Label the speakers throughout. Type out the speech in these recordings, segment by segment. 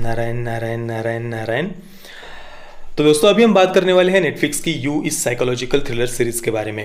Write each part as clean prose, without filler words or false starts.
Speaker 1: नारायण नारायण नारायण नारायण। तो दोस्तों अभी हम बात करने वाले हैं नेटफ्लिक्स की यू इस साइकोलॉजिकल थ्रिलर सीरीज़ के बारे में।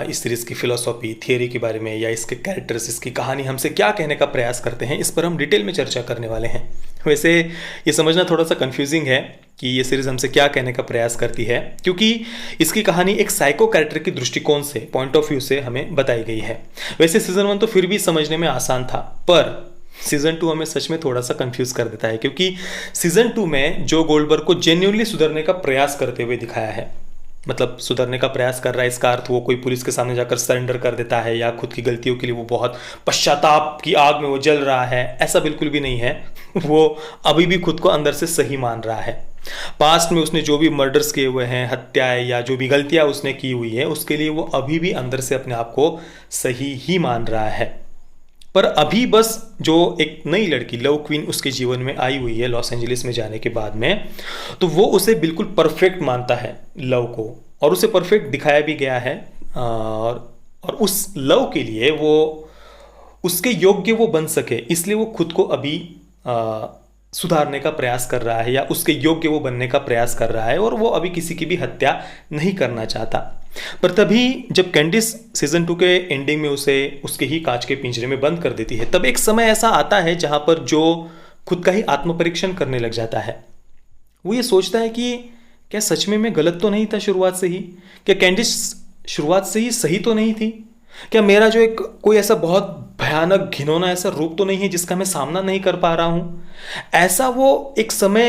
Speaker 1: इस सीरीज़ की फिलोसॉफी थियरी के बारे में या इसके कैरेक्टर्स, इसकी कहानी हमसे क्या कहने का प्रयास करते हैं, इस पर हम डिटेल में चर्चा करने वाले हैं। वैसे ये समझना थोड़ा सा कंफ्यूजिंग है कि ये सीरीज़ हमसे क्या कहने का प्रयास करती है, क्योंकि इसकी कहानी एक साइको कैरेक्टर के दृष्टिकोण से, पॉइंट ऑफ व्यू से हमें बताई गई है। वैसे सीज़न 1 तो फिर भी समझने में आसान था, पर सीजन 2 हमें सच में थोड़ा सा कंफ्यूज कर देता है, क्योंकि सीजन 2 में जो गोल्डबर्ग को जेन्युइनली सुधरने का प्रयास करते हुए दिखाया है, मतलब सुधरने का प्रयास कर रहा है इसका अर्थ वो कोई पुलिस के सामने जाकर सरेंडर कर देता है या खुद की गलतियों के लिए वो बहुत पश्चाताप की आग में वो जल रहा है, ऐसा बिल्कुल भी नहीं है। वो अभी भी खुद को अंदर से सही मान रहा है। पास्ट में उसने जो भी मर्डर्स किए हुए हैं, हत्याएं या जो भी गलतियां उसने की हुई है, उसके लिए वो अभी भी अंदर से अपने आप को सही ही मान रहा है। पर अभी बस जो एक नई लड़की लव क्वीन उसके जीवन में आई हुई है लॉस एंजलिस में जाने के बाद में, तो वो उसे बिल्कुल परफेक्ट मानता है लव को, और उसे परफेक्ट दिखाया भी गया है। और उस लव के लिए वो उसके योग्य वो बन सके, इसलिए वो खुद को अभी सुधारने का प्रयास कर रहा है या उसके योग्य वो बनने का प्रयास कर रहा है, और वो अभी किसी की भी हत्या नहीं करना चाहता। पर तभी जब कैंडिस सीजन 2 के एंडिंग में उसे उसके ही कांच के पिंजरे में बंद कर देती है, तब एक समय ऐसा आता है जहां पर जो खुद का ही आत्मपरीक्षण करने लग जाता है। वो ये सोचता है कि क्या सच में मैं गलत तो नहीं था शुरुआत से ही? क्या कैंडिस शुरुआत से ही सही तो नहीं थी? क्या मेरा जो एक कोई ऐसा बहुत भयानक घिनौना ऐसा रूप तो नहीं है जिसका मैं सामना नहीं कर पा रहा हूं? ऐसा वो एक समय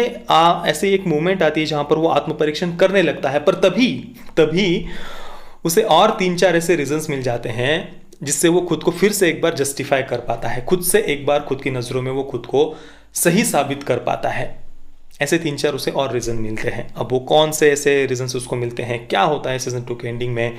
Speaker 1: ऐसे एक मोमेंट आती है जहां पर वो आत्मपरीक्षण करने लगता है, पर तभी उसे और 3-4 ऐसे रीजंस मिल जाते हैं जिससे वो खुद को फिर से एक बार जस्टिफाई कर पाता है, खुद से एक बार खुद की नज़रों में वो खुद को सही साबित कर पाता है। ऐसे 3-4 उसे और रीज़न मिलते हैं। अब वो कौन से ऐसे रीजंस उसको मिलते हैं, क्या होता है सीजन 2 के एंडिंग में,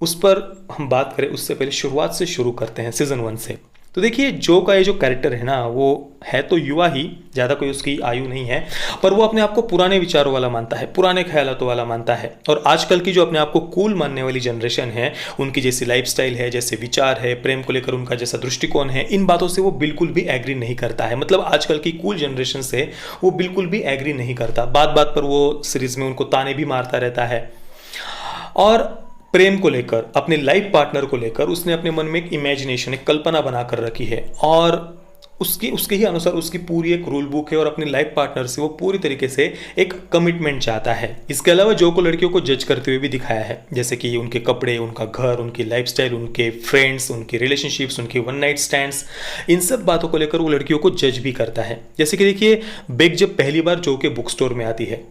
Speaker 1: उस पर हम बात करें उससे पहले शुरुआत से शुरू करते हैं सीजन 1 से। तो देखिए, जो का ये जो कैरेक्टर है ना, वो है तो युवा ही, ज़्यादा कोई उसकी आयु नहीं है, पर वो अपने आप को पुराने विचारों वाला मानता है, पुराने ख्यालातों वाला मानता है। और आजकल की जो अपने आप को कूल मानने वाली जनरेशन है, उनकी जैसी लाइफस्टाइल है, जैसे विचार है, प्रेम को लेकर उनका जैसा दृष्टिकोण है, इन बातों से वो बिल्कुल भी एग्री नहीं करता है। मतलब आजकल की कूल जनरेशन से वो बिल्कुल भी एग्री नहीं करता। बात बात पर वो सीरीज में उनको ताने भी मारता रहता है। और प्रेम को लेकर, अपने लाइफ पार्टनर को लेकर उसने अपने मन में एक इमेजिनेशन, एक कल्पना बनाकर रखी है, और उसके ही अनुसार उसकी पूरी एक रूल बुक है, और अपने लाइफ पार्टनर से वो पूरी तरीके से एक कमिटमेंट चाहता है। इसके अलावा जो को लड़कियों को जज करते हुए भी दिखाया है, जैसे कि उनके कपड़े, उनका घर, उनकी लाइफस्टाइल, उनके फ्रेंड्स, उनकी रिलेशनशिप्स, उनकी वन नाइट स्टैंड्स, इन सब बातों को लेकर वो लड़कियों को जज भी करता है। जैसे कि देखिए, बेक जब पहली बार जो के बुक स्टोर में आती है,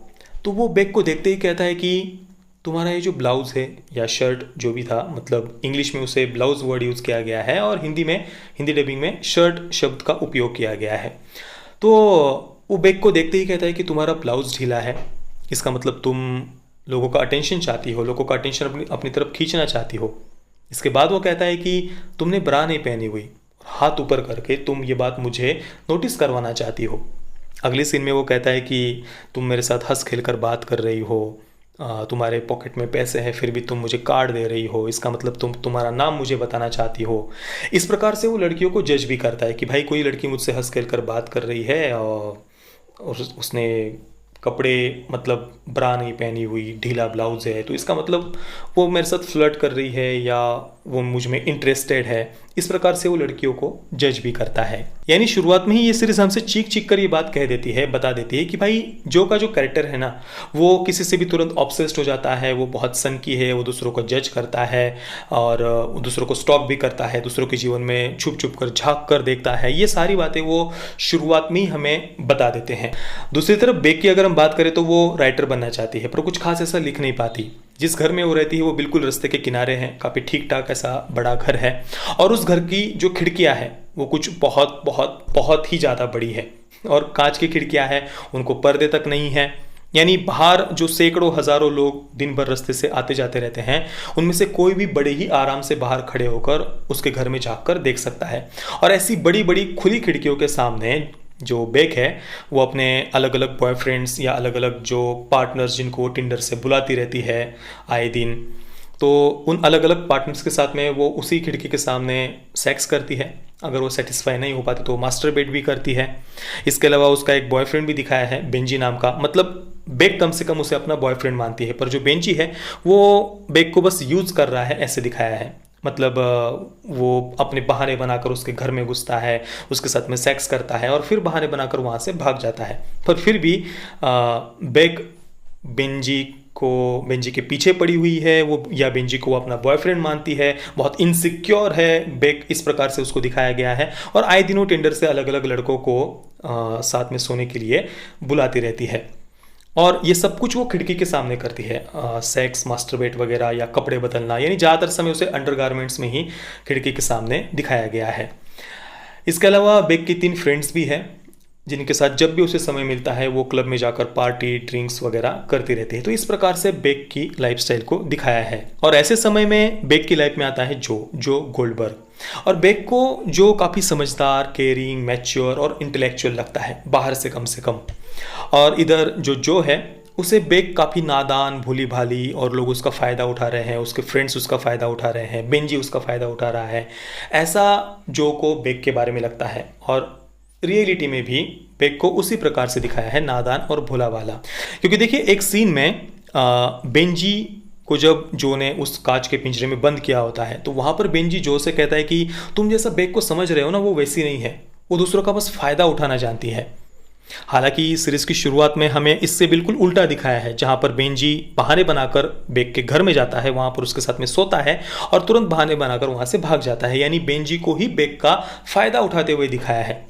Speaker 1: तो वो बेक को देखते ही कहता है कि तुम्हारा ये जो ब्लाउज़ है या शर्ट जो भी था, मतलब इंग्लिश में उसे ब्लाउज़ वर्ड यूज़ किया गया है और हिंदी डबिंग में शर्ट शब्द का उपयोग किया गया है। तो वो बेक को देखते ही कहता है कि तुम्हारा ब्लाउज़ ढीला है, इसका मतलब तुम लोगों का अटेंशन चाहती हो, लोगों का अटेंशन अपनी तरफ खींचना चाहती हो। इसके बाद वो कहता है कि तुमने ब्रा नहीं पहनी हुई, हाथ ऊपर करके तुम ये बात मुझे नोटिस करवाना चाहती हो। अगले सीन में वो कहता है कि तुम मेरे साथ हंस खेल कर बात कर रही हो, तुम्हारे पॉकेट में पैसे हैं फिर भी तुम मुझे कार्ड दे रही हो, इसका मतलब तुम्हारा नाम मुझे बताना चाहती हो। इस प्रकार से वो लड़कियों को जज भी करता है कि भाई कोई लड़की मुझसे हंस खेल कर बात कर रही है और उसने कपड़े, मतलब ब्रा नहीं पहनी हुई, ढीला ब्लाउज है, तो इसका मतलब वो मेरे साथ फ्लर्ट कर रही है या वो मुझ में इंटरेस्टेड है। इस प्रकार से वो लड़कियों को जज भी करता है। यानी शुरुआत में ही ये सीरीज हमसे चीख कर ये बात कह देती है, बता देती है कि भाई जो का जो कैरेक्टर है ना, वो किसी से भी तुरंत ऑब्सेस्ड हो जाता है, वो बहुत सनकी है, वो दूसरों को जज करता है और दूसरों को स्टॉक भी करता है, दूसरों के जीवन में छुप छुप कर झाँक कर देखता है। ये सारी बातें वो शुरुआत में ही हमें बता देते हैं। दूसरी तरफ बेक की अगर हम बात करें तो वो राइटर बनना चाहती है, पर कुछ खास ऐसा लिख नहीं पाती। जिस घर में वो रहती है वो बिल्कुल रास्ते के किनारे है, काफ़ी ठीक ठाक ऐसा बड़ा घर है, और उस घर की जो खिड़कियां हैं वो कुछ बहुत बहुत बहुत ही ज़्यादा बड़ी है, और कांच की खिड़कियां हैं, उनको पर्दे तक नहीं है। यानी बाहर जो सैकड़ों हजारों लोग दिन भर रास्ते से आते जाते रहते हैं, उनमें से कोई भी बड़े ही आराम से बाहर खड़े होकर उसके घर में झाँक कर देख सकता है। और ऐसी बड़ी बड़ी खुली खिड़कियों के सामने जो बेक है वो अपने अलग अलग बॉयफ्रेंड्स या अलग अलग जो पार्टनर्स जिनको वो टिंडर से बुलाती रहती है आए दिन, तो उन अलग अलग पार्टनर्स के साथ में वो उसी खिड़की के सामने सेक्स करती है। अगर वो सेटिस्फाई नहीं हो पाती तो मास्टरबेट भी करती है। इसके अलावा उसका एक बॉयफ्रेंड भी दिखाया है, बेंजी नाम का। मतलब बेक कम से कम उसे अपना बॉयफ्रेंड मानती है, पर जो बेंजी है वो बेक को बस यूज़ कर रहा है, ऐसे दिखाया है। मतलब वो अपने बहाने बनाकर उसके घर में घुसता है, उसके साथ में सेक्स करता है और फिर बहाने बनाकर वहाँ से भाग जाता है। पर फिर भी बेक बेंजी के पीछे पड़ी हुई है वो, या बेंजी को वो अपना बॉयफ्रेंड मानती है। बहुत इनसिक्योर है बेक, इस प्रकार से उसको दिखाया गया है। और आए दिनों टिंडर से अलग अलग लड़कों को साथ में सोने के लिए बुलाती रहती है। और ये सब कुछ वो खिड़की के सामने करती है, सेक्स, मास्टरबेट वगैरह या कपड़े बदलना, यानी ज़्यादातर समय उसे अंडरगारमेंट्स में ही खिड़की के सामने दिखाया गया है। इसके अलावा बेक की 3 फ्रेंड्स भी हैं, जिनके साथ जब भी उसे समय मिलता है वो क्लब में जाकर पार्टी, ड्रिंक्स वगैरह करती रहती है। तो इस प्रकार से बेक की लाइफस्टाइल को दिखाया है। और ऐसे समय में बेक की लाइफ में आता है जो गोल्डबर्ग। और बेक को जो काफ़ी समझदार, केयरिंग, मैच्योर और इंटेलेक्चुअल लगता है, बाहर से कम से कम। और इधर जो है उसे बेक काफ़ी नादान, भोली भाली, और लोग उसका फ़ायदा उठा रहे हैं, उसके फ्रेंड्स उसका फ़ायदा उठा रहे हैं, बेंजी उसका फ़ायदा उठा रहा है, ऐसा जो को बेक के बारे में लगता है। और रियलिटी में भी बेक को उसी प्रकार से दिखाया है, नादान और भोला वाला। क्योंकि देखिए एक सीन में बेंजी को जब जो ने उस कांच के पिंजरे में बंद किया होता है, तो वहाँ पर बेंजी जो से कहता है कि तुम जैसा बेक को समझ रहे हो ना, वो वैसी नहीं है, वो दूसरों का बस फ़ायदा उठाना जानती है। हालांकि सीरीज की शुरुआत में हमें इससे बिल्कुल उल्टा दिखाया है, जहां पर बेंजी बहाने बनाकर बेक के घर में जाता है, वहां पर उसके साथ में सोता है और तुरंत बहाने बनाकर वहां से भाग जाता है। यानी बेंजी को ही बेक का फ़ायदा उठाते हुए दिखाया है।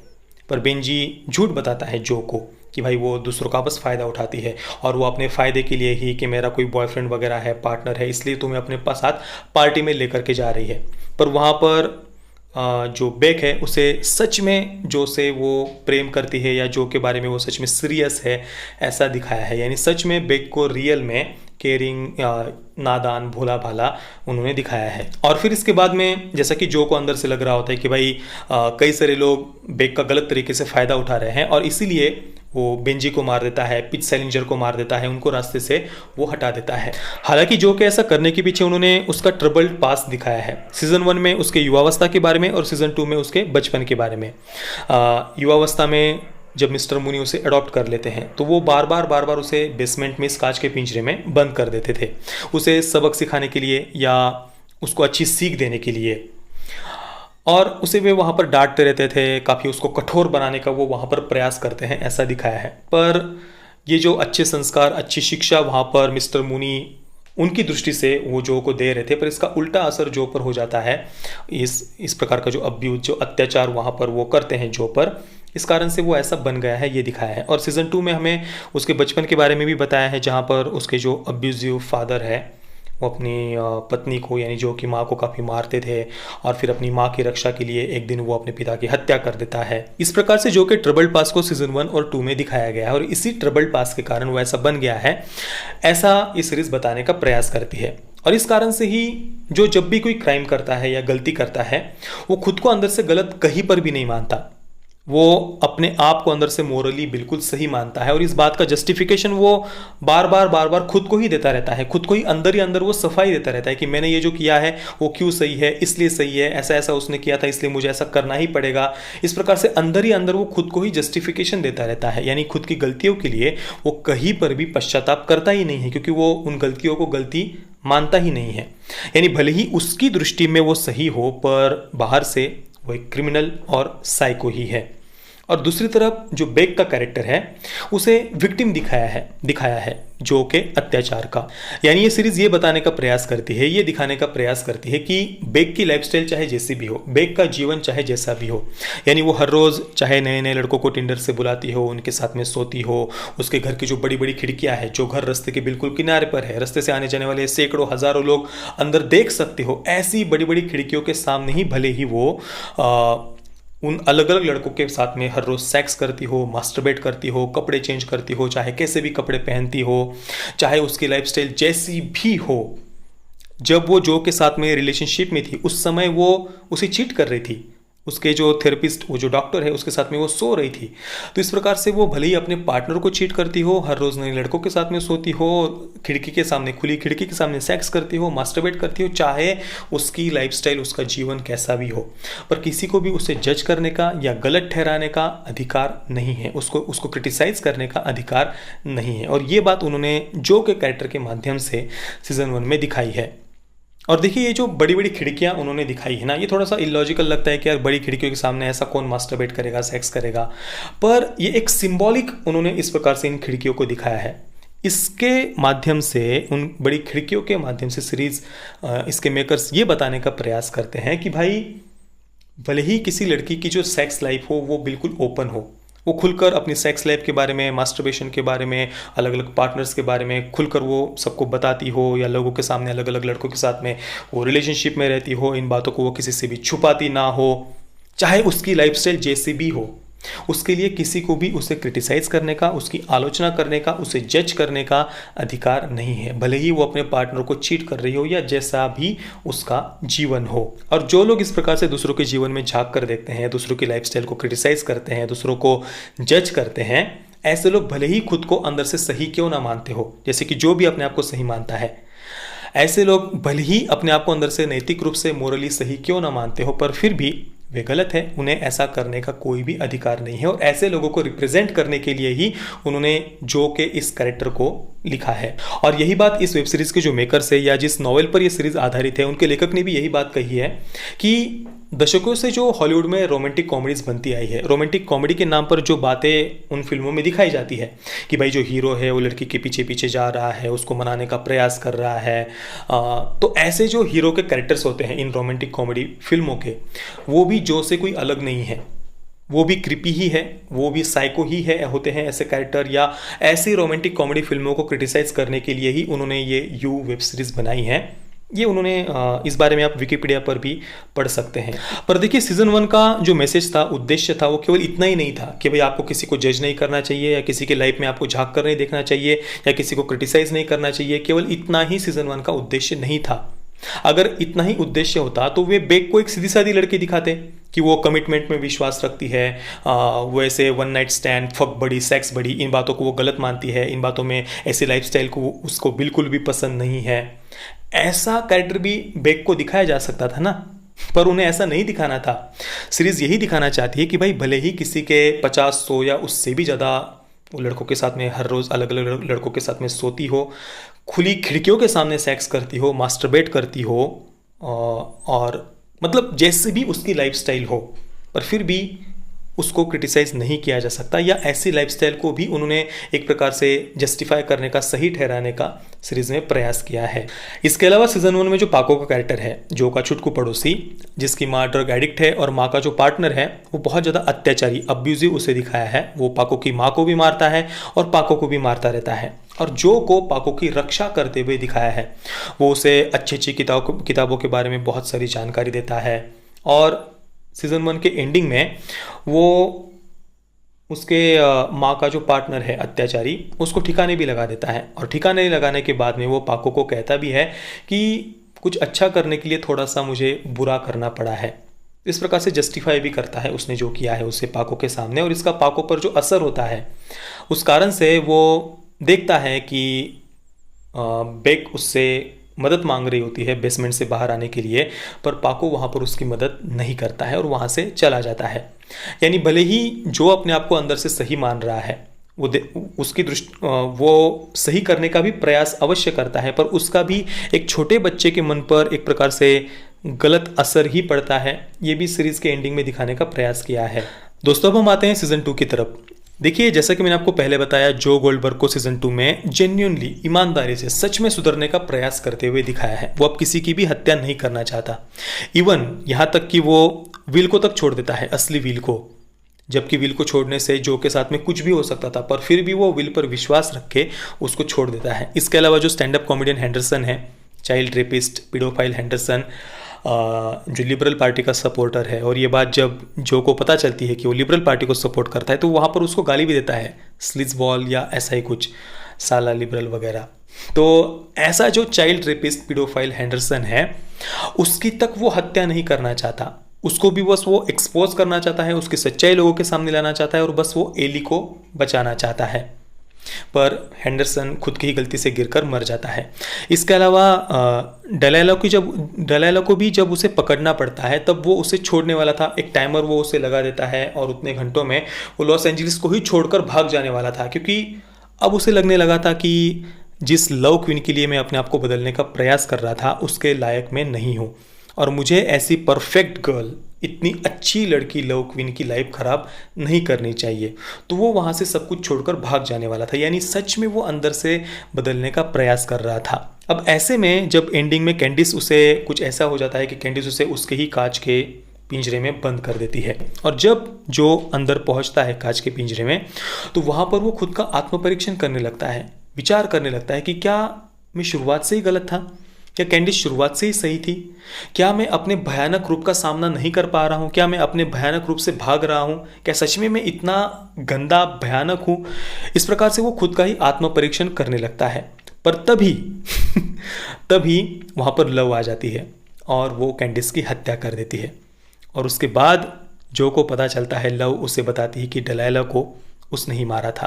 Speaker 1: पर बेंजी झूठ बताता है जो को कि भाई वो दूसरों का बस फ़ायदा उठाती है, और वो अपने फ़ायदे के लिए ही कि मेरा कोई बॉयफ्रेंड वगैरह है, पार्टनर है, इसलिए तुम्हें अपने साथ पार्टी में लेकर के जा रही है। पर वहाँ पर जो बेक है उसे सच में जो से वो प्रेम करती है, या जो के बारे में वो सच में सीरियस है, ऐसा दिखाया है। यानी सच में बेक को रियल में केयरिंग, नादान, भोला भाला उन्होंने दिखाया है। और फिर इसके बाद में जैसा कि जो को अंदर से लग रहा होता है कि भाई कई सारे लोग बेक का गलत तरीके से फ़ायदा उठा रहे हैं, और इसीलिए वो बेंजी को मार देता है, पिच सैलिंजर को मार देता है, उनको रास्ते से वो हटा देता है। हालांकि जो के ऐसा करने के पीछे उन्होंने उसका ट्रबल्ड पास दिखाया है। सीज़न 1 में उसके युवावस्था के बारे में और सीज़न 2 में उसके बचपन के बारे में। युवावस्था में जब मिस्टर मुनी उसे अडॉप्ट कर लेते हैं तो वो बार बार उसे बेसमेंट में इस कांच के पिंजरे में बंद कर देते थे, उसे सबक सिखाने के लिए या उसको अच्छी सीख देने के लिए। और उसे वे वहाँ पर डांटते रहते थे, काफ़ी उसको कठोर बनाने का वो वहाँ पर प्रयास करते हैं, ऐसा दिखाया है। पर ये जो अच्छे संस्कार, अच्छी शिक्षा वहाँ पर मिस्टर मुनी उनकी दृष्टि से वो जो को दे रहे थे, पर इसका उल्टा असर जो पर हो जाता है। इस प्रकार का जो अब्यूज, जो अत्याचार वहाँ पर वो करते हैं जो पर, इस कारण से वो ऐसा बन गया है, ये दिखाया है। और सीज़न 2 में हमें उसके बचपन के बारे में भी बताया है, जहाँ पर उसके जो अब्यूजिव फादर है वो अपनी पत्नी को, यानी जो कि माँ को काफ़ी मारते थे, और फिर अपनी माँ की रक्षा के लिए एक दिन वो अपने पिता की हत्या कर देता है। इस प्रकार से जो कि ट्रबल्ड पास को सीज़न 1 और 2 में दिखाया गया है, और इसी ट्रबल्ड पास के कारण वो ऐसा बन गया है, ऐसा ये सीरीज़ बताने का प्रयास करती है। और इस कारण से ही जो जब भी कोई क्राइम करता है या गलती करता है, वो खुद को अंदर से गलत कहीं पर भी नहीं मानता, वो अपने आप को अंदर से मोरली बिल्कुल सही मानता है। और इस बात का जस्टिफिकेशन वो बार बार खुद को ही देता रहता है, खुद को ही अंदर वो सफाई देता रहता है कि मैंने ये जो किया है वो क्यों सही है, इसलिए सही है, ऐसा ऐसा उसने किया था इसलिए मुझे ऐसा करना ही पड़ेगा। इस प्रकार से अंदर ही अंदर वो खुद को ही जस्टिफिकेशन देता रहता है, यानी खुद की गलतियों के लिए वो कहीं पर भी पश्चाताप करता ही नहीं है, क्योंकि वो उन गलतियों को गलती मानता ही नहीं है। यानी भले ही उसकी दृष्टि में वो सही हो, पर बाहर से वो एक क्रिमिनल और साइको ही है। और दूसरी तरफ जो बेक का कैरेक्टर है उसे विक्टिम दिखाया है जो के अत्याचार का। यानी ये सीरीज ये बताने का प्रयास करती है, ये दिखाने का प्रयास करती है कि बेक की लाइफस्टाइल चाहे जैसी भी हो, बेक का जीवन चाहे जैसा भी हो, यानी वो हर रोज़ चाहे नए नए लड़कों को टिंडर से बुलाती हो, उनके साथ में सोती हो, उसके घर की जो बड़ी बड़ी खिड़कियां हैं, जो घर रास्ते के बिल्कुल किनारे पर है, रास्ते से आने जाने वाले सैकड़ों हज़ारों लोग अंदर देख सकते हो, ऐसी बड़ी बड़ी खिड़कियों के सामने ही भले ही वो उन अलग अलग लड़कों के साथ में हर रोज़ सेक्स करती हो, मास्टरबेट करती हो, कपड़े चेंज करती हो, चाहे कैसे भी कपड़े पहनती हो, चाहे उसकी लाइफस्टाइल जैसी भी हो। जब वो जो के साथ में रिलेशनशिप में थी उस समय वो उसे चीट कर रही थी, उसके जो थेरेपिस्ट, वो जो डॉक्टर है, उसके साथ में वो सो रही थी। तो इस प्रकार से वो भले ही अपने पार्टनर को चीट करती हो, हर रोज़ नए लड़कों के साथ में सोती हो, खिड़की के सामने, खुली खिड़की के सामने सेक्स करती हो, मास्टरबेट करती हो, चाहे उसकी लाइफस्टाइल, उसका जीवन कैसा भी हो, पर किसी को भी उसे जज करने का या गलत ठहराने का अधिकार नहीं है, उसको क्रिटिसाइज करने का अधिकार नहीं है। और ये बात उन्होंने जो के कैरेक्टर के माध्यम से सीजन 1 में दिखाई है। और देखिए, ये जो बड़ी बड़ी खिड़कियां उन्होंने दिखाई है ना, ये थोड़ा सा इलॉजिकल लगता है कि यार बड़ी खिड़कियों के सामने ऐसा कौन मास्टरबेट करेगा, सेक्स करेगा, पर ये एक सिंबॉलिक उन्होंने इस प्रकार से इन खिड़कियों को दिखाया है। इसके माध्यम से, उन बड़ी खिड़कियों के माध्यम से सीरीज इसके मेकर्स ये बताने का प्रयास करते हैं कि भाई भले ही किसी लड़की की जो सेक्स लाइफ हो वो बिल्कुल ओपन हो, वो खुलकर अपनी सेक्स लाइफ के बारे में, मास्टरबेशन के बारे में, अलग अलग पार्टनर्स के बारे में खुलकर वो सबको बताती हो, या लोगों के सामने अलग अलग लड़कों के साथ में वो रिलेशनशिप में रहती हो, इन बातों को वो किसी से भी छुपाती ना हो, चाहे उसकी लाइफस्टाइल जैसी भी हो, उसके लिए किसी को भी उसे क्रिटिसाइज करने का, उसकी आलोचना करने का, उसे जज करने का अधिकार नहीं है, भले ही वो अपने पार्टनर को चीट कर रही हो या जैसा भी उसका जीवन हो। और जो लोग इस प्रकार से दूसरों के जीवन में झांक कर देखते हैं, दूसरों की लाइफस्टाइल को क्रिटिसाइज करते हैं, दूसरों को जज करते हैं, ऐसे लोग भले ही खुद को अंदर से सही क्यों ना मानते हो, जैसे कि जो भी अपने आप को सही मानता है, ऐसे लोग भले ही अपने आप को अंदर से नैतिक रूप से मोरली सही क्यों ना मानते हो, पर फिर भी वे गलत है, उन्हें ऐसा करने का कोई भी अधिकार नहीं है। और ऐसे लोगों को रिप्रेजेंट करने के लिए ही उन्होंने जो के इस कैरेक्टर को लिखा है। और यही बात इस वेब सीरीज़ के जो मेकर्स है, या जिस नॉवेल पर यह सीरीज़ आधारित है, उनके लेखक ने भी यही बात कही है कि दशकों से जो हॉलीवुड में रोमांटिक कॉमेडीज बनती आई है, रोमांटिक कॉमेडी के नाम पर जो बातें उन फिल्मों में दिखाई जाती है कि भाई जो हीरो है वो लड़की के पीछे पीछे जा रहा है, उसको मनाने का प्रयास कर रहा है, तो ऐसे जो हीरो के कैरेक्टर्स होते हैं इन रोमांटिक कॉमेडी फिल्मों के, वो भी जो से कोई अलग नहीं है, वो भी क्रिपी ही है, वो भी साइको ही है, होते हैं ऐसे कैरेक्टर। या ऐसी रोमांटिक कॉमेडी फिल्मों को क्रिटिसाइज करने के लिए ही उन्होंने ये यू वेब सीरीज़ बनाई है। ये उन्होंने इस बारे में आप विकिपीडिया पर भी पढ़ सकते हैं। पर देखिए, सीजन 1 का जो मैसेज था, उद्देश्य था, वो केवल इतना ही नहीं था कि भाई आपको किसी को जज नहीं करना चाहिए, या किसी की लाइफ में आपको झांक कर नहीं देखना चाहिए, या किसी को क्रिटिसाइज नहीं करना चाहिए। केवल इतना ही सीजन 1 का उद्देश्य नहीं था। अगर इतना ही उद्देश्य होता तो वे बेक को एक सीधी सादी लड़की दिखाते कि वो कमिटमेंट में विश्वास रखती है, वो ऐसे वन नाइट स्टैंड, फक बड़ी, सेक्स बड़ी, इन बातों को वो गलत मानती है, इन बातों में, ऐसी लाइफस्टाइल को उसको बिल्कुल भी पसंद नहीं है। ऐसा कैरेक्टर भी बेक को दिखाया जा सकता था ना, पर उन्हें ऐसा नहीं दिखाना था। सीरीज यही दिखाना चाहती है कि भाई भले ही किसी के 50-100 या उससे भी ज़्यादा वो लड़कों के साथ में हर रोज़ अलग अलग लड़कों के साथ में सोती हो, खुली खिड़कियों के सामने सेक्स करती हो, मास्टरबेट करती हो, और मतलब जैसे भी उसकी लाइफस्टाइल हो, पर फिर भी उसको क्रिटिसाइज नहीं किया जा सकता, या ऐसी लाइफस्टाइल को भी उन्होंने एक प्रकार से जस्टिफाई करने का, सही ठहराने का सीरीज में प्रयास किया है। इसके अलावा सीजन 1 में जो पाको का कैरेक्टर है, जो का छुटकू पड़ोसी, जिसकी माँ ड्रग एडिक्ट है, और माँ का जो पार्टनर है वो बहुत ज़्यादा अत्याचारी, अब्यूजिव उसे दिखाया है। वो पाको की माँ को भी मारता है और पाको को भी मारता रहता है, और जो को पाको की रक्षा करते हुए दिखाया है। वो उसे अच्छी अच्छी किताबों के बारे में बहुत सारी जानकारी देता है, और सीजन 1 के एंडिंग में वो उसके माँ का जो पार्टनर है अत्याचारी, उसको ठिकाने भी लगा देता है। और ठिकाने लगाने के बाद में वो पाको को कहता भी है कि कुछ अच्छा करने के लिए थोड़ा सा मुझे बुरा करना पड़ा है। इस प्रकार से जस्टिफाई भी करता है उसने जो किया है उसे पाको के सामने, और इसका पाको पर जो असर होता है, उस कारण से वो देखता है कि बेक उससे मदद मांग रही होती है बेसमेंट से बाहर आने के लिए, पर पाको वहाँ पर उसकी मदद नहीं करता है और वहाँ से चला जाता है। यानी भले ही जो अपने आप को अंदर से सही मान रहा है, उसकी दृष्टि वो सही करने का भी प्रयास अवश्य करता है, पर उसका भी एक छोटे बच्चे के मन पर एक प्रकार से गलत असर ही पड़ता है। ये भी सीरीज के एंडिंग में दिखाने का प्रयास किया है। दोस्तों, अब हम आते हैं सीजन 2 की तरफ। देखिए, जैसा कि मैंने आपको पहले बताया, जो गोल्डबर्ग को सीजन 2 में जेन्युइनली, ईमानदारी से, सच में सुधरने का प्रयास करते हुए दिखाया है। वो अब किसी की भी हत्या नहीं करना चाहता, इवन यहाँ तक कि वो विल को तक छोड़ देता है, असली विल को, जबकि विल को छोड़ने से जो के साथ में कुछ भी हो सकता था, पर फिर भी वो विल पर विश्वास रख के उसको छोड़ देता है। इसके अलावा जो स्टैंड अप कॉमेडियन हैंडरसन है, चाइल्ड रेपिस्ट, पीडोफाइल हैंडरसन, जो लिबरल पार्टी का सपोर्टर है, और ये बात जब जो को पता चलती है कि वो लिबरल पार्टी को सपोर्ट करता है, तो वहाँ पर उसको गाली भी देता है, स्लिज बॉल या ऐसा ही कुछ, साला लिबरल वगैरह। तो ऐसा जो चाइल्ड रेपिस्ट, पीडोफाइल हैंडरसन है, उसकी तक वो हत्या नहीं करना चाहता। उसको भी बस वो एक्सपोज करना चाहता है, उसकी सच्चाई लोगों के सामने लाना चाहता है और बस वो एली को बचाना चाहता है। पर हेंडरसन खुद की ही गलती से गिरकर मर जाता है। इसके अलावा डलाइला को भी जब उसे पकड़ना पड़ता है तब वो उसे छोड़ने वाला था। एक टाइमर वो उसे लगा देता है और उतने घंटों में वो लॉस एंजलिस को ही छोड़कर भाग जाने वाला था, क्योंकि अब उसे लगने लगा था कि जिस लव क्वीन के लिए मैं अपने आप को बदलने का प्रयास कर रहा था उसके लायक मैं नहीं हूँ और मुझे ऐसी परफेक्ट गर्ल, इतनी अच्छी लड़की लव क्वीन की लाइफ खराब नहीं करनी चाहिए। तो वो वहाँ से सब कुछ छोड़कर भाग जाने वाला था, यानी सच में वो अंदर से बदलने का प्रयास कर रहा था। अब ऐसे में जब एंडिंग में कैंडिस उसे कुछ ऐसा हो जाता है कि कैंडिस उसे उसके ही कांच के पिंजरे में बंद कर देती है और जब जो अंदर पहुंचता है कांच के पिंजरे में तो वहाँ पर वो खुद का आत्मपरीक्षण करने लगता है, विचार करने लगता है कि क्या मैं शुरुआत से ही गलत था, क्या कैंडिस शुरुआत से ही सही थी, क्या मैं अपने भयानक रूप का सामना नहीं कर पा रहा हूँ, क्या मैं अपने भयानक रूप से भाग रहा हूँ, क्या सच में मैं इतना गंदा भयानक हूँ। इस प्रकार से वो खुद का ही आत्मपरीक्षण करने लगता है। पर तभी तभी वहाँ पर लव आ जाती है और वो कैंडिस की हत्या कर देती है और उसके बाद जो को पता चलता है, लव उसे बताती है कि डलाइला को उसने ही मारा था।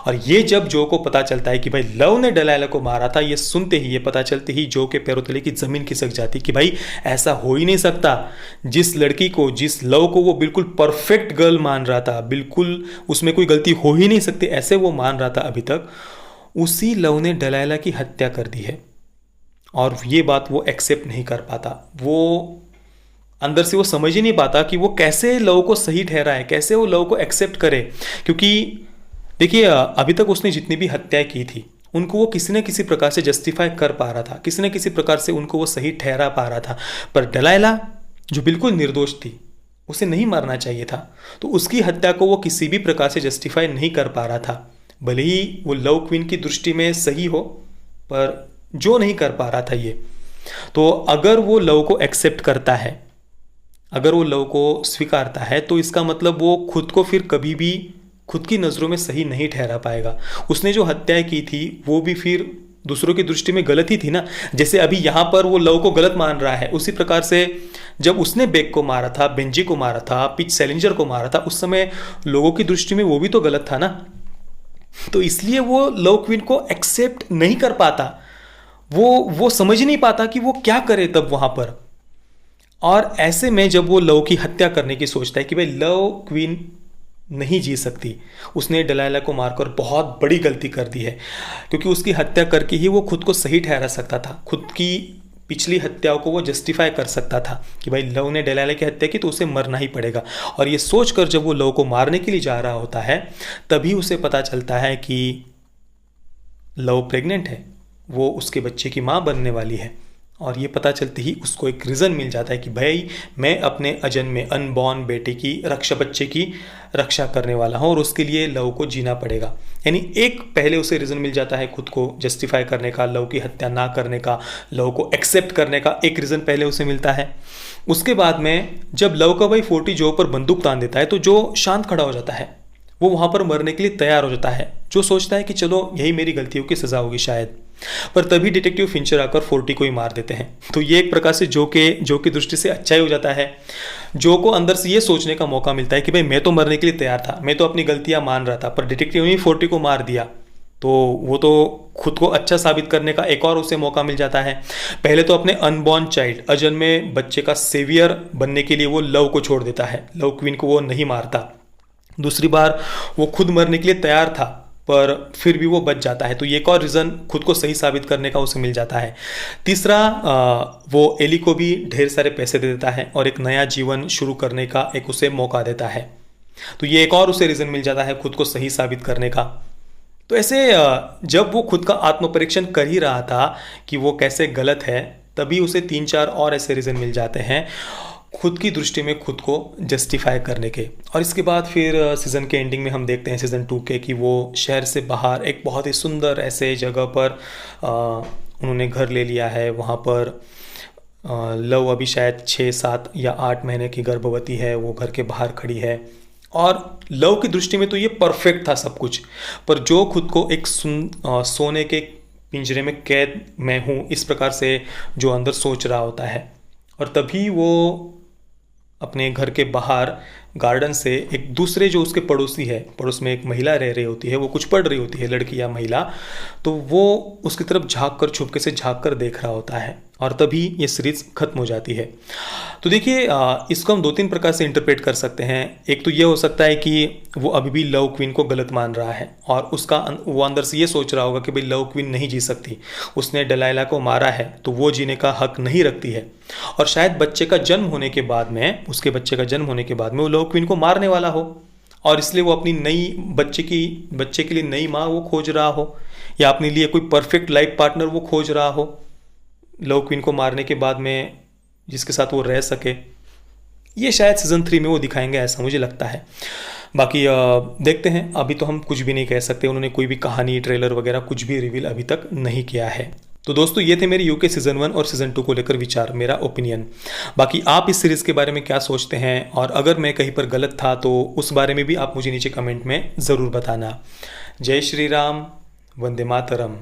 Speaker 1: और ये जब जो को पता चलता है कि भाई लव ने डलाइला को मारा था, ये सुनते ही, ये पता चलते ही जो के पैरों तले की जमीन खिसक जाती कि भाई ऐसा हो ही नहीं सकता। जिस लड़की को, जिस लव को वो बिल्कुल परफेक्ट गर्ल मान रहा था, बिल्कुल उसमें कोई गलती हो ही नहीं सकती ऐसे वो मान रहा था अभी तक, उसी लव ने डलाइला की हत्या कर दी है। और ये बात वो एक्सेप्ट नहीं कर पाता, वो अंदर से वो समझ ही नहीं पाता कि वो कैसे लव को सही ठहरा है, कैसे वो लव को एक्सेप्ट करे। क्योंकि देखिए अभी तक उसने जितनी भी हत्याएं की थी उनको वो किसी न किसी प्रकार से जस्टिफाई कर पा रहा था, किसी न किसी प्रकार से उनको वो सही ठहरा पा रहा था। पर डलाइला जो बिल्कुल निर्दोष थी, उसे नहीं मारना चाहिए था, तो उसकी हत्या को वो किसी भी प्रकार से जस्टिफाई नहीं कर पा रहा था। भले ही वो लव क्वीन की दृष्टि में सही हो, पर जो नहीं कर पा रहा था ये। तो अगर वो लव को एक्सेप्ट करता है, अगर वो लव को स्वीकारता है, तो इसका मतलब वो खुद को फिर कभी भी खुद की नज़रों में सही नहीं ठहरा पाएगा। उसने जो हत्याएं की थी वो भी फिर दूसरों की दृष्टि में गलत ही थी ना। जैसे अभी यहाँ पर वो लव को गलत मान रहा है, उसी प्रकार से जब उसने बेक को मारा था, बेंजी को मारा था, पिच सेलिंजर को मारा था, उस समय लोगों की दृष्टि में वो भी तो गलत था ना। तो इसलिए वो लव क्वीन को एक्सेप्ट नहीं कर पाता, वो समझ नहीं पाता कि वो क्या करे तब वहाँ पर। और ऐसे में जब वो लव की हत्या करने की सोचता है कि भाई लव क्वीन नहीं जी सकती, उसने डलाइला को मारकर बहुत बड़ी गलती कर दी है, क्योंकि उसकी हत्या करके ही वो खुद को सही ठहरा सकता था, खुद की पिछली हत्याओं को वो जस्टिफाई कर सकता था कि भाई लव ने डलाइला की हत्या की तो उसे मरना ही पड़ेगा। और ये सोचकर जब वो लव को मारने के लिए जा रहा होता है तभी उसे पता चलता है कि लव प्रेग्नेंट है, वो उसके बच्चे की माँ बनने वाली है। और ये पता चलते ही उसको एक रीज़न मिल जाता है कि भाई मैं अपने अजन्मे अनबॉर्न बेटे की बच्चे की रक्षा करने वाला हूँ और उसके लिए लव को जीना पड़ेगा। यानी एक पहले उसे रीज़न मिल जाता है खुद को जस्टिफाई करने का, लव की हत्या ना करने का, लव को एक्सेप्ट करने का एक रीज़न पहले उसे मिलता है। उसके बाद में जब लव का भाई 40 जो पर बंदूक तान देता है तो जो शांत खड़ा हो जाता है, वो वहाँ पर मरने के लिए तैयार हो जाता है, जो सोचता है कि चलो यही मेरी गलतियों की सज़ा होगी शायद। पर तभी डिटेक्टिव फिंचर आकर 40 को ही मार देते हैं। तो ये एक प्रकार से जो की दृष्टि से अच्छा ही हो जाता है। जो को अंदर से ये सोचने का मौका मिलता है कि भाई मैं तो मरने के लिए तैयार था, मैं तो अपनी गलतियां मान रहा था, पर डिटेक्टिव ने 40 को मार दिया तो वो तो खुद को अच्छा साबित करने का एक और उसे मौका मिल जाता है। पहले तो अपने अनबॉर्न चाइल्ड, अजन्मे बच्चे का सेवियर बनने के लिए वो लव को छोड़ देता है, लव क्वीन को वो नहीं मारता। दूसरी बार वो खुद मरने के लिए तैयार था पर फिर भी वो बच जाता है, तो ये एक और रीज़न खुद को सही साबित करने का उसे मिल जाता है। तीसरा, वो एली को भी ढेर सारे पैसे दे देता है और एक नया जीवन शुरू करने का एक उसे मौका देता है, तो ये एक और उसे रीज़न मिल जाता है खुद को सही साबित करने का। तो ऐसे जब वो खुद का आत्मपरीक्षण कर ही रहा था कि वो कैसे गलत है, तभी उसे 3-4 और ऐसे रीज़न मिल जाते हैं खुद की दृष्टि में खुद को जस्टिफाई करने के। और इसके बाद फिर सीज़न के एंडिंग में हम देखते हैं सीज़न 2 के कि वो शहर से बाहर एक बहुत ही सुंदर ऐसे जगह पर उन्होंने घर ले लिया है। वहाँ पर लव अभी शायद 6-7 या 8 महीने की गर्भवती है, वो घर के बाहर खड़ी है और लव की दृष्टि में तो ये परफेक्ट था सब कुछ, पर जो खुद को एक सोने के पिंजरे में कैद मैं हूँ इस प्रकार से जो अंदर सोच रहा होता है। और तभी वो अपने घर के बाहर गार्डन से एक दूसरे जो उसके पड़ोसी है, पड़ोस में एक महिला रह रही होती है, वो कुछ पढ़ रही होती है, लड़की या महिला, तो वो उसकी तरफ झांक कर, छुपके से झांक कर देख रहा होता है और तभी ये सीरीज खत्म हो जाती है। तो देखिए, इसको हम 2-3 प्रकार से इंटरप्रेट कर सकते हैं। एक तो ये हो सकता है कि वो अभी भी लव क्वीन को गलत मान रहा है और वो अंदर से ये सोच रहा होगा कि भाई लव क्वीन नहीं जी सकती, उसने डलाइला को मारा है तो वो जीने का हक नहीं रखती है। और शायद बच्चे का जन्म होने के बाद में, उसके बच्चे का जन्म होने के बाद में वो लव क्वीन को मारने वाला हो और इसलिए वो अपनी नई बच्चे के लिए नई माँ वो खोज रहा हो, या अपने लिए कोई परफेक्ट लाइफ पार्टनर वो खोज रहा हो लव क्वीन को मारने के बाद में, जिसके साथ वो रह सके। ये शायद सीज़न 3 में वो दिखाएंगे, ऐसा मुझे लगता है। बाकी देखते हैं, अभी तो हम कुछ भी नहीं कह सकते, उन्होंने कोई भी कहानी, ट्रेलर वगैरह कुछ भी रिवील अभी तक नहीं किया है। तो दोस्तों, ये थे मेरे यूके सीज़न 1 और सीज़न 2 को लेकर विचार, मेरा ओपिनियन। बाकी आप इस सीरीज़ के बारे में क्या सोचते हैं, और अगर मैं कहीं पर गलत था तो उस बारे में भी आप मुझे नीचे कमेंट में ज़रूर बताना। जय श्री राम, वंदे मातरम।